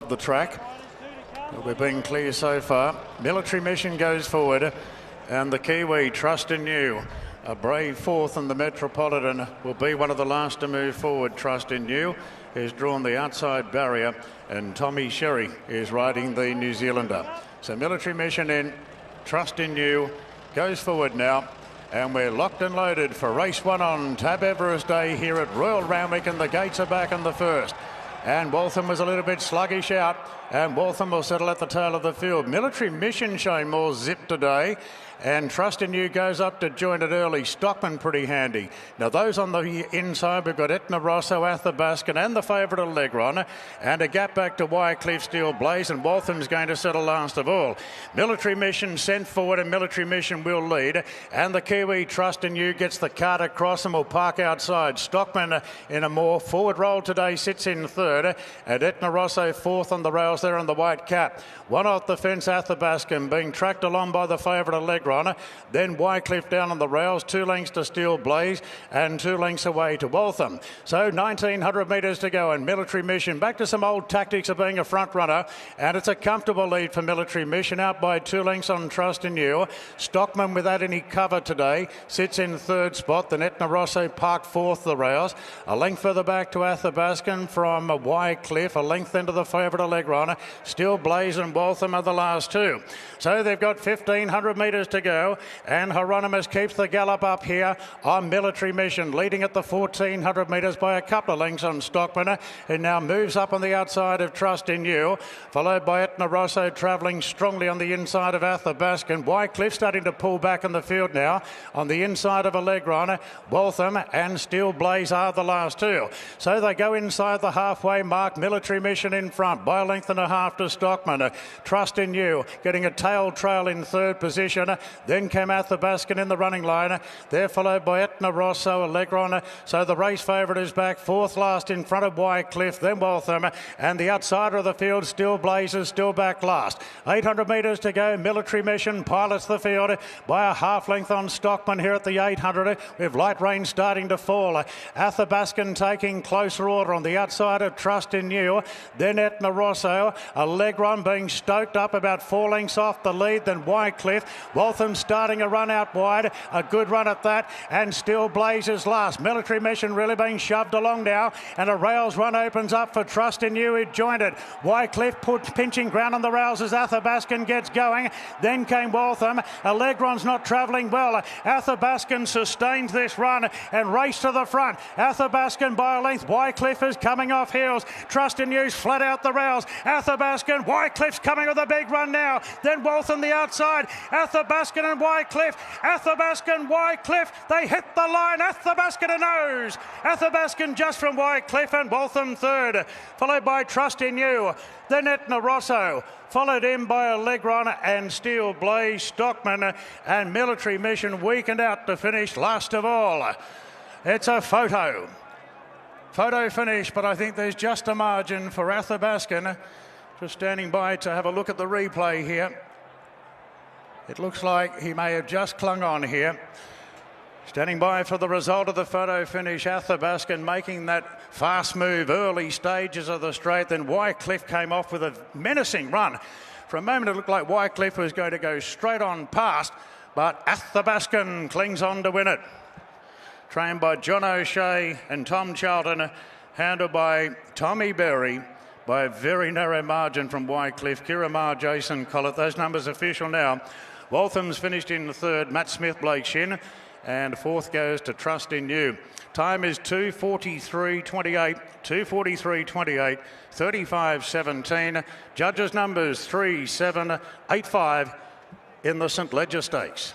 of the track. We're being clear so far. Military Mission goes forward, and the Kiwi Trust in You, a brave fourth, and the Metropolitan will be one of the last to move forward. Trust in You has drawn the outside barrier, and Tommy Sherry is riding the New Zealander. So Military Mission in, Trust in You goes forward now, and we're locked and loaded for race one on Tab Everest Day here at Royal Randwick, and the gates are back in the first. And Waltham was a little bit sluggish out, and Waltham will settle at the tail of the field. Military Mission showing more zip today, and Trust in You goes up to join it early. Stockman pretty handy. Now those on the inside, we've got Etna Rosso, Athabascan and the favourite Allegron, and a gap back to Wycliffe, Steel Blaze, and Waltham's going to settle last of all. Military Mission sent forward, and Military Mission will lead, and the Kiwi Trust in You gets the cart across and will park outside. Stockman in a more forward roll today sits in third, and Etna Rosso fourth on the rails there on the white cap. One off the fence, Athabascan being tracked along by the favourite Allegron. Then Wycliffe down on the rails, 2 lengths to Steel Blaze and 2 lengths away to Waltham. So 1900 metres to go, and Military Mission back to some old tactics of being a front runner, and it's a comfortable lead for Military Mission, out by 2 lengths on Trust in You. Stockman, without any cover today, sits in third spot. Then Etna Rosso parked fourth the rails. A length further back to Athabascan from Wycliffe, a length into the favourite Allegron. Steel Blaze and Waltham are the last two. So they've got 1500 metres to go, and Hieronymus keeps the gallop up here on Military Mission, leading at the 1400 metres by a couple of lengths on Stockman, and now moves up on the outside of Trust in You, followed by Etna Rosso travelling strongly on the inside of Athabascan. Wycliffe starting to pull back in the field now on the inside of Allegron. Waltham and Steel Blaze are the last two. So they go inside the halfway mark. Military Mission in front by a length and a half to Stockman. Trust in You getting a tail trail in third position. Then came Athabascan in the running line. They're followed by Etna Rosso, Allegron. So the race favourite is back fourth last in front of Wycliffe, then Waltham, and the outsider of the field, Steel Blaze, is still back last. 800 metres to go. Military Mission pilots the field by a half length on Stockman here at the 800, with light rain starting to fall. Athabascan taking closer order on the outside of Trust in You. Then Etna Rosso, Allegron being stoked up about 4 lengths off the lead, then Wycliffe. Waltham starting a run out wide, a good run at that, and Steel Blaze is last. Military Mission really being shoved along now, and a rails run opens up for Trust in You, who joined it. Wycliffe pinching ground on the rails as Athabascan gets going. Then came Waltham. Allegron's not travelling well. Athabascan sustains this run and race to the front. Athabascan by a length. Wycliffe is coming off heels. Trust in You's flat out the rails. Athabascan, Wycliffe's coming with a big run now. Then Waltham the outside. Athabascan and Wycliffe. Athabascan, Wycliffe. They hit the line. Athabascan a nose. Athabascan just from Wycliffe, and Waltham third, followed by Trust in You. Then Etna Rosso, followed in by Allegron and Steel Blaze. Stockman and Military Mission weakened out to finish last of all. It's a photo finish, but I think there's just a margin for Athabascan. Just standing by to have a look at the replay here. It looks like he may have just clung on here. Standing by for the result of the photo finish, Athabascan making that fast move early stages of the straight. Then Wycliffe came off with a menacing run. For a moment it looked like Wycliffe was going to go straight on past, but Athabascan clings on to win it. Trained by John O'Shea and Tom Charlton, handled by Tommy Berry by a very narrow margin from Wycliffe. Kiramar, Jason Collett, those numbers official now. Waltham's finished in third, Matt Smith, Blake Shin, and fourth goes to Trust in You. Time is 2:43.28, 2:43.28, 35.17. Judges' numbers 3, 7, 8, 5 in the St Ledger Stakes.